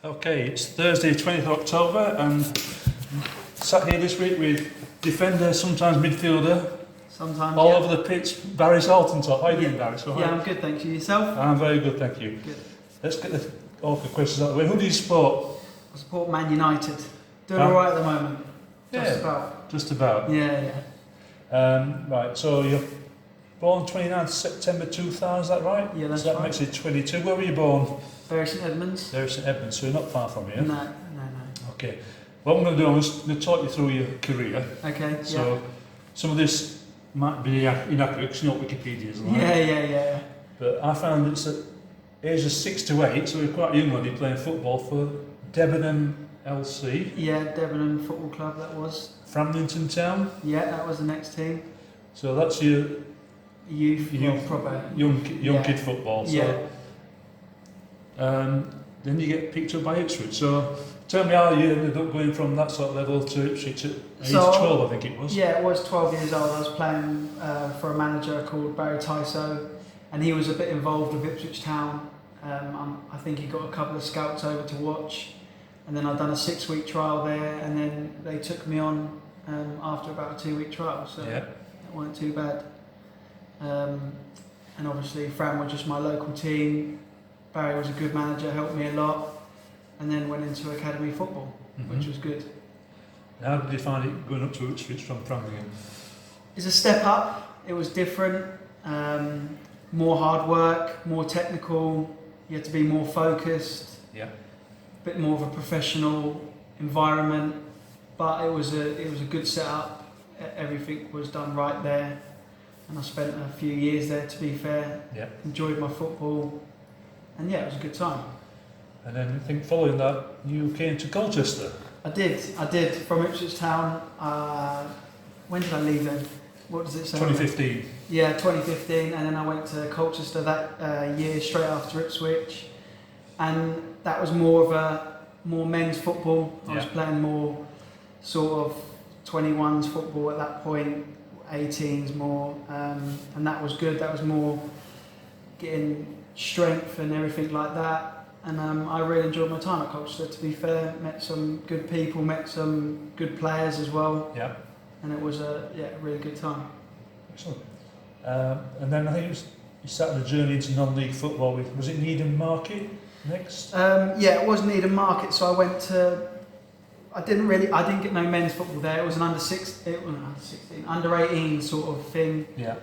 Okay, it's Thursday, 20th of October, and sat here this week with defender, sometimes midfielder, Sometimes, all over the pitch, Baris Altintop. How are you doing, Baris? All right? Yeah, I'm good, thank you. Yourself? I'm very good, thank you. Good. Let's get the awkward questions out of the way. Who do you support? I support Man United. Doing Huh? alright at the moment. Yeah. Just about. Just about. Yeah. Right, so you're born 29th September 2000, is that right? Yeah, that's so that right. makes it 22. Where were you born? Bury St Edmunds? There, St Edmunds, so you're not far from here. No. Okay. What I'm going to do, I'm just going to talk you through your career. Okay, So, some of this might be inaccurate because you know what Wikipedia is, right? Yeah. But I found it's at ages 6 to 8, so you're quite young when you're playing football for Debenham LC, Yeah, Debenham Football Club that was. Framlington Town. Yeah, that was the next team. So that's your Youth, Youth. well, proper. young Yeah. kid football. So, Yeah. then you get picked up by Ipswich. So tell me how you ended up going from that sort of level to Ipswich at age 12, I think it was. Yeah, it was 12 years old. I was playing for a manager called Baris Altintop, and he was a bit involved with Ipswich Town. I think he got a couple of scouts over to watch, and then I'd done a 6-week trial there, and then they took me on after about a 2-week trial, so Yeah. it wasn't too bad. And obviously Fram was just my local team. Barry was a good manager, helped me a lot, and then went into academy football, which was good. How did you find it going up to Ipswich from Framlingham? It's a step up. It was different, more hard work, more technical. You had to be more focused. Yeah. A bit more of a professional environment, but it was a good setup. Everything was done right there, and I spent a few years there. To be fair, Yeah. enjoyed my football, and yeah, it was a good time. And then I think following that, you came to Colchester. I did from Ipswich Town. When did I leave then? What does it say? 2015. Yeah, 2015, and then I went to Colchester that year straight after Ipswich, and that was more men's football. I was Yeah. playing more sort of 21s football at that point, 18s more, and that was good. That was more getting strength and everything like that, and I really enjoyed my time at Colchester. To be fair, met some good people, met some good players as well, Yeah. and it was a really good time. Excellent. And then I think you started a journey into non-league football with, was it Needham Market next? Yeah, it was Needham Market, so I went to. I didn't get no men's football there. It was an under 18 sort of thing. Yeah.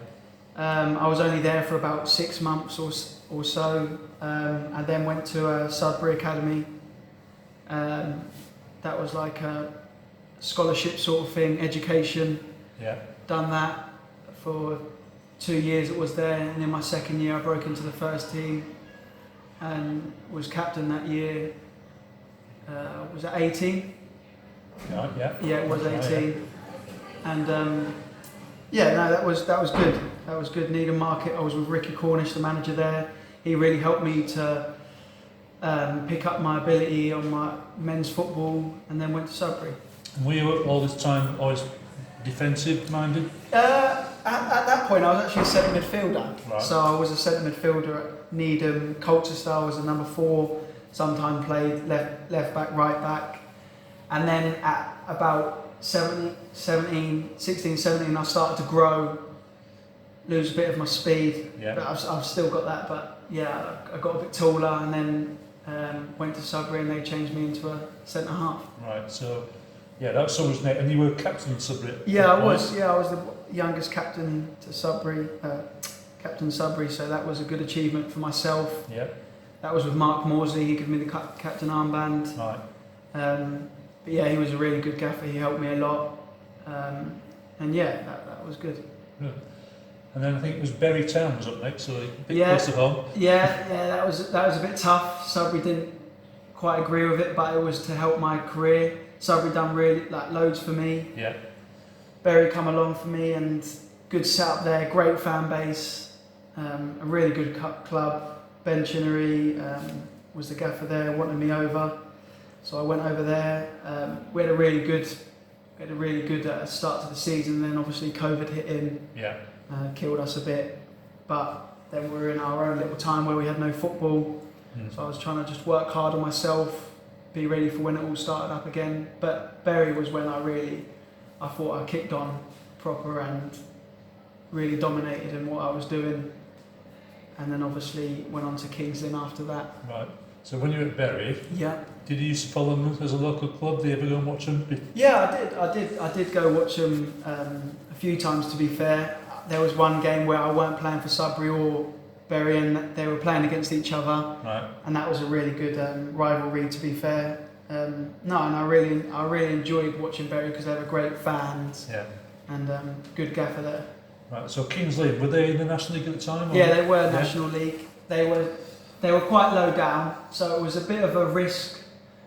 I was only there for about 6 months or so, and then went to a Sudbury Academy. That was like a scholarship sort of thing, education. Yeah. Done that for 2 years. It was there, and in my second year, I broke into the first team and was captain that year. Was it 18? Yeah. Yeah, it was 18. And that was good. That was good. Needham Market. I was with Ricky Cornish, the manager there. He really helped me to pick up my ability on my men's football, and then went to Sudbury. And were you all this time always defensive minded? At that point, I was actually a centre midfielder. Right. So I was a centre midfielder at Needham. Colchester, I was a number 4. Sometimes played left back, right back. And then at about 16, 17, I started to grow, lose a bit of my speed. Yeah. But I've still got that. But yeah, I got a bit taller, and then went to Sudbury, and they changed me into a centre half. Right. So, yeah, that was summer's net, and you were captain of Sudbury. Yeah, I was. Yeah, I was the youngest captain to Sudbury, Captain Sudbury. So that was a good achievement for myself. Yeah. That was with Mark Morsley. He gave me the captain armband. Right. But yeah, he was a really good gaffer. He helped me a lot, and yeah, that was good. Good. And then I think it was Bury Town was up next, so a bit Yeah. close to home. Yeah, that was a bit tough. Sudbury didn't quite agree with it, but it was to help my career. Sudbury done really loads for me. Yeah. Bury come along for me, and good setup there, great fan base, a really good club. Ben Chinnery was the gaffer there, wanted me over, so I went over there. We had a really good start to the season, and then obviously COVID hit in, Yeah. killed us a bit. But then we were in our own little time where we had no football, so I was trying to just work hard on myself, be ready for when it all started up again. But Bury was when I thought I kicked on proper and really dominated in what I was doing. And then obviously went on to Kings Lynn after that. Right. So when you were at Bury, Yeah. did you used to follow them as a local club? Did you ever go and watch them? Yeah, I did go watch them a few times, to be fair. There was one game where I weren't playing for Sudbury or Bury, and they were playing against each other. Right. And that was a really good rivalry, to be fair. And I really enjoyed watching Bury because they were great fans. Yeah. And good gaffer there. Right. So Kings Lynn, were they in the National League at the time? Or? Yeah, they were National League. They were quite low down, so it was a bit of a risk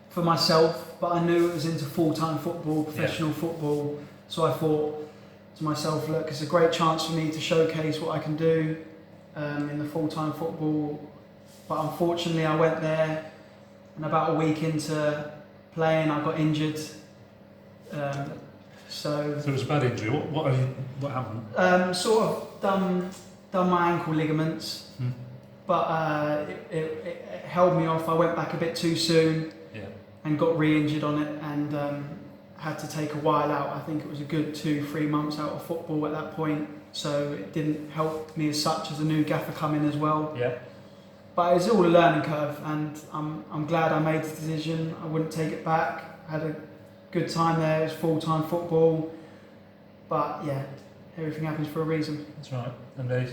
for myself. But I knew it was into full-time football, professional football. So I thought to myself, look, it's a great chance for me to showcase what I can do in the full-time football. But unfortunately, I went there, and about a week into playing, I got injured. So it was a bad injury. What happened? Sort of done my ankle ligaments, but it held me off. I went back a bit too soon, and got re-injured on it, and had to take a while out. I think it was a good 2-3 months out of football at that point. So it didn't help me as such as a new gaffer coming as well. Yeah. But it was all a learning curve, and I'm glad I made the decision. I wouldn't take it back. Had a good time there. It was full-time football, but yeah, everything happens for a reason. That's right. And they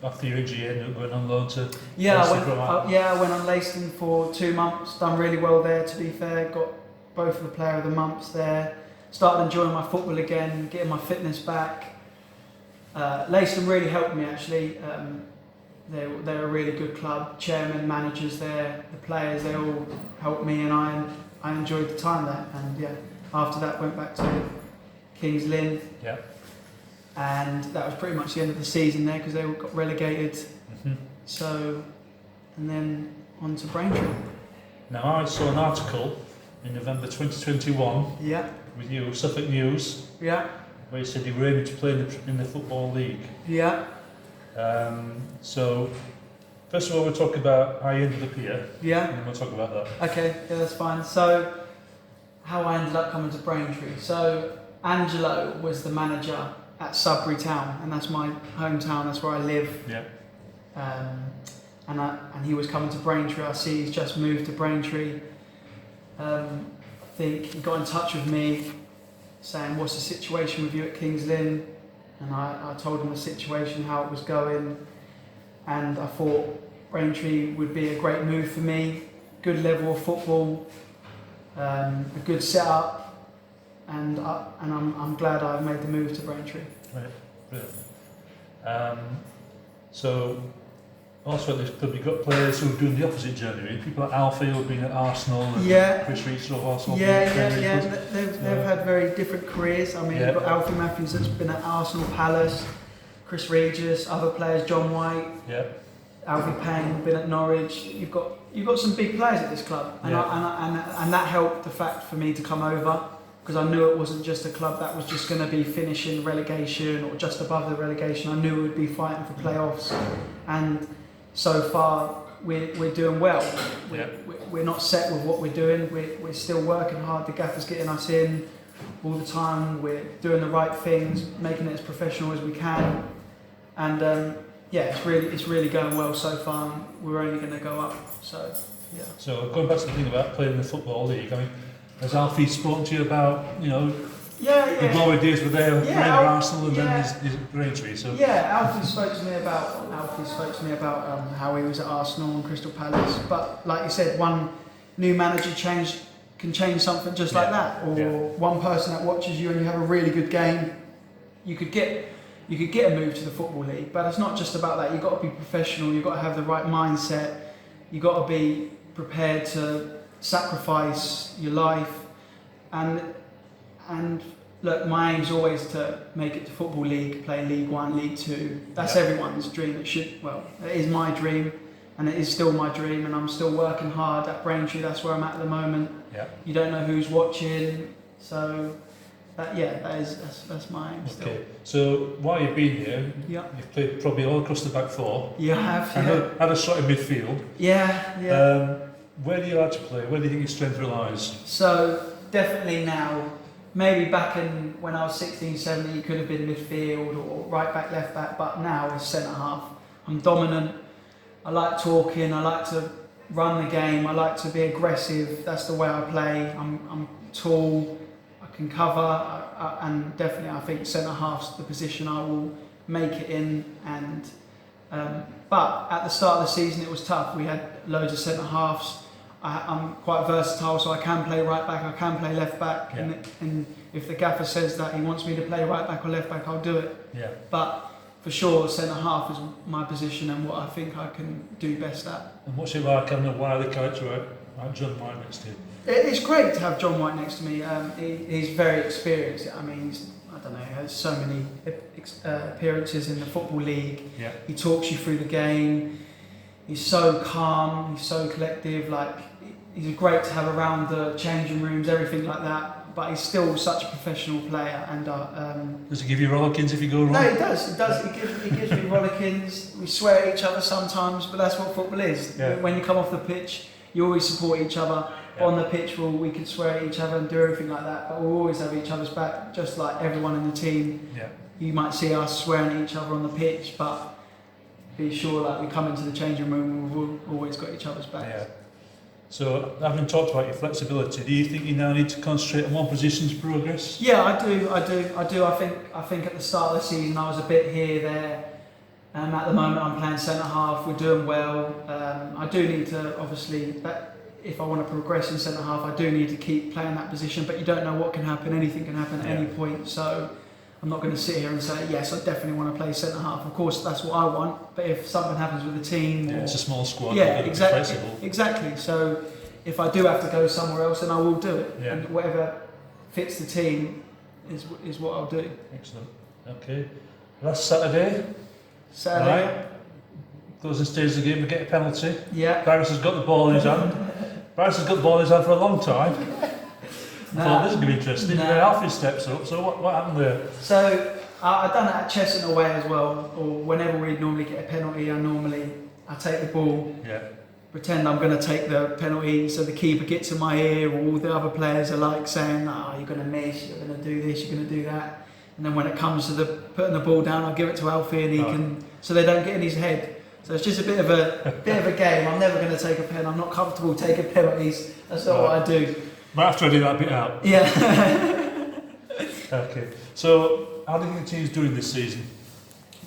after your injury, you ended up going on loan to. I went on Leiston for 2 months. Done really well there, to be fair. Got both of the Player of the Months there. Started enjoying my football again, getting my fitness back. Leiston really helped me actually. They're a really good club. Chairman, managers there, the players, they all helped me, and I enjoyed the time there. And yeah, after that went back to Kings Lynn. Yeah. And that was pretty much the end of the season there because they got relegated. So, and then on to Braintree. Now I saw an article in November 2021 Yeah. with you, Suffolk News, Yeah. where you said you were aiming to play in the Football League. Yeah. So, first of all, we'll talk about how you ended up here, Yeah. and then we'll talk about that. Okay, yeah, that's fine. So, how I ended up coming to Braintree. So, Angelo was the manager at Sudbury Town, and that's my hometown, that's where I live. Yeah. And he was coming to Braintree. I see he's just moved to Braintree. I think he got in touch with me saying, what's the situation with you at Kings Lynn? And I told him the situation, how it was going, and I thought Braintree would be a great move for me. Good level of football, a good setup, and I'm glad I've made the move to Braintree. Right, brilliant. So, also at this club, you've got players who are doing the opposite journey. People like Alfie who have been at Arsenal, and Chris Reach of Arsenal. They've had very different careers. I mean, you've got Alfie Matthews that's been at Arsenal, Palace, Chris Regis, other players, John White, Alfie Payne, been at Norwich. You've got some big players at this club, and that helped the fact for me to come over, because I knew it wasn't just a club that was just going to be finishing relegation or just above the relegation. I knew we would be fighting for playoffs, and so far we're doing well. We're not set with what we're doing. We're still working hard. The gaffer's getting us in all the time. We're doing the right things, making it as professional as we can, and it's really going well so far. And we're only going to go up. So yeah. So going back to the thing about playing in the Football League, I mean, has Alfie spoken to you about the glory days were there with Arsenal and then his Braintree? So Alfie spoke to me about how he was at Arsenal and Crystal Palace. But like you said, one new manager can change something just like that, or one person that watches you and you have a really good game, you could get a move to the Football League. But it's not just about that. You've got to be professional. You've got to have the right mindset. You've got to be prepared to sacrifice your life, and look, my aim's always to make it to Football League, play League One, League Two. That's everyone's dream. It is my dream, and it is still my dream, and I'm still working hard at Braintree. That's where I'm at the moment. You don't know who's watching, so that's my aim still. Okay, so while you've been here, you've played probably all across the back four. You have, had a shot in midfield. Where do you like to play? Where do you think your strength relies? So definitely now, maybe back in when I was 16, 17, it could have been midfield or right back, left back, but now it's centre half. I'm dominant. I like talking. I like to run the game. I like to be aggressive. That's the way I play. I'm tall. I can cover, and definitely I think centre half's the position I will make it in. And but at the start of the season, it was tough. We had loads of centre halves. I'm quite versatile, so I can play right back, I can play left back, yeah. and if the gaffer says that he wants me to play right back or left back, I'll do it. Yeah. But for sure, centre half is my position and what I think I can do best at. And what's it like having a wily character like Jon White next to you? It's great to have Jon White next to me. He's very experienced. I mean, I don't know, he has so many appearances in the Football League. Yeah. He talks you through the game. He's so calm, he's so collective, like he's great to have around the changing rooms, everything like that, but he's still such a professional player. And does he give you rollickins if you go wrong? No, he does. He gives me rollickins. We swear at each other sometimes, but that's what football is. Yeah. When you come off the pitch, you always support each other. Yeah. On the pitch, we can swear at each other and do everything like that, but we'll always have each other's back, just like everyone in the team. Yeah. You might see us swearing at each other on the pitch, but be sure that we come into the changing room, we've always got each other's back. Yeah. So, having talked about your flexibility, do you think you now need to concentrate on one position to progress? Yeah, I do. I think at the start of the season I was a bit here, there. At the moment I'm playing centre half. We're doing well. I do need to obviously, if I want to progress in centre half, I do need to keep playing that position. But you don't know what can happen. Anything can happen at any point. So I'm not going to sit here and say, yes, I definitely want to play centre half. Of course, that's what I want. But if something happens with the team, it's a small squad. Yeah, exactly. So if I do have to go somewhere else, then I will do it. Yeah. And whatever fits the team is what I'll do. Excellent. Okay. Last Saturday. Right. Closing stages of the game, we get a penalty. Yeah. Baris has got the ball in his hand. Baris has got the ball in his hand for a long time. I thought this is going to be interesting. Alfie steps up. So what happened there? So I've done it at Cheshunt away as well, or whenever we normally get a penalty, I take the ball, pretend I'm going to take the penalty, so the keeper gets in my ear, all the other players are like saying, you're going to miss, you're going to do this, you're going to do that. And then when it comes to putting the ball down, I give it to Alfie and he can, so they don't get in his head. So it's just a bit of a game. I'm never going to take a pen. I'm not comfortable taking penalties. That's not what I do. But after I do that bit out. Yeah. Okay. So how do you think the team's doing this season?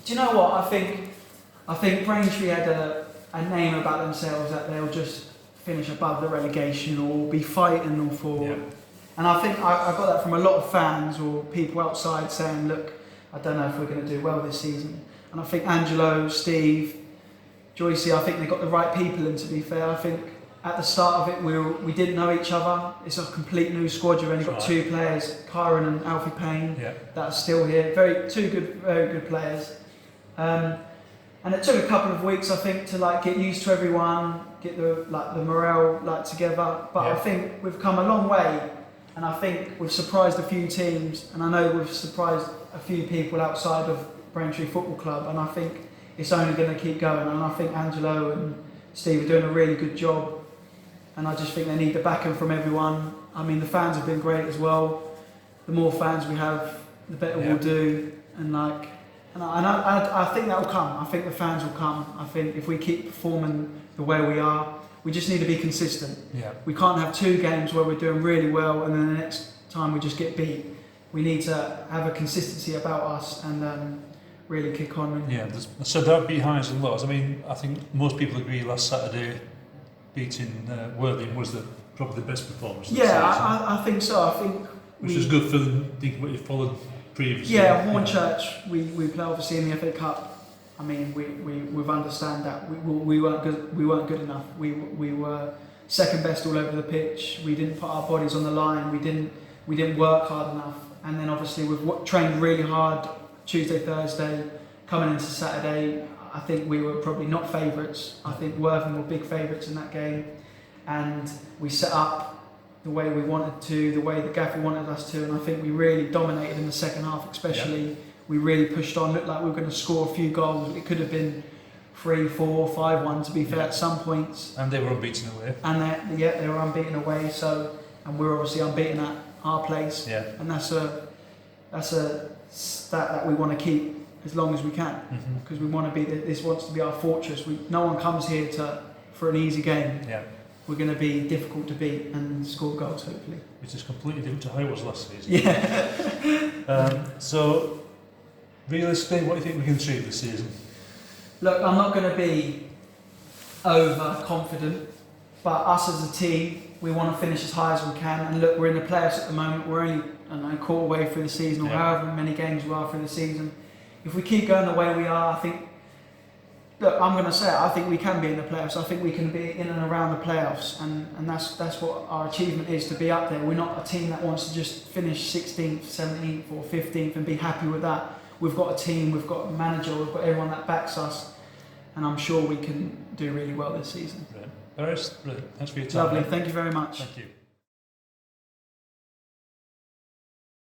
Do you know what? I think Braintree had a name about themselves that they'll just finish above the relegation or be fighting for. Yeah. And I think I got that from a lot of fans or people outside saying, look, I don't know if we're going to do well this season. And I think Angelo, Steve, Joycey, I think they got the right people in, to be fair. I think at the start of it, we didn't know each other. It's a complete new squad. You've only got two players, Kyron and Alfie Payne, that are still here. Very good players. And it took a couple of weeks, I think, to get used to everyone, get the morale together. But I think we've come a long way, and I think we've surprised a few teams, and I know we've surprised a few people outside of Braintree Football Club, and I think it's only going to keep going. And I think Angelo and Steve are doing a really good job, and I just think they need the backing from everyone. I mean, the fans have been great as well. The more fans we have, the better we'll do, and I think that will come. I think the fans will come. I think if we keep performing the way we are, we just need to be consistent. Yeah. We can't have 2 games where we're doing really well and then the next time we just get beat. We need to have a consistency about us and really kick on. So there'll be highs and lows. I mean, I think most people agree last Saturday beating Worthing was probably the best performance. I think so. Which is good for them, thinking what you've followed previously. Yeah, Hornchurch, we play obviously in the FA Cup. I mean, we've understand that we weren't good. We weren't good enough. We were second best all over the pitch. We didn't put our bodies on the line. We didn't work hard enough. And then obviously we've trained really hard Tuesday, Thursday, coming into Saturday. I think we were probably not favourites. I think Worthing were big favourites in that game, and we set up the way we wanted to, the way the gaffer wanted us to, and I think we really dominated in the second half especially. We really pushed on, looked like we were going to score a few goals. It could have been 3, 4, 5-1 to be fair at some points. And they were unbeaten away. And they were unbeaten away. So, and we're obviously unbeaten at our place. Yeah. And that's a stat that we want to keep as long as we can, because we want to be. This wants to be our fortress. No one comes here for an easy game. Yeah. We're going to be difficult to beat and score goals, hopefully. Which is completely different to how it was last season. Yeah. So, realistically, what do you think we can achieve this season? Look, I'm not going to be overconfident, but us as a team, we want to finish as high as we can. And look, we're in the playoffs at the moment. We're only a quarter way through the season, or however many games we are through the season. If we keep going the way we are, I think. Look, I'm going to say it, I think we can be in the playoffs. I think we can be in and around the playoffs, and that's what our achievement is, to be up there. We're not a team that wants to just finish 16th, 17th or 15th and be happy with that. We've got a team, we've got a manager, we've got everyone that backs us, and I'm sure we can do really well this season. Brilliant. Baris, brilliant. Thanks for your time. Lovely, thank you very much. Thank you.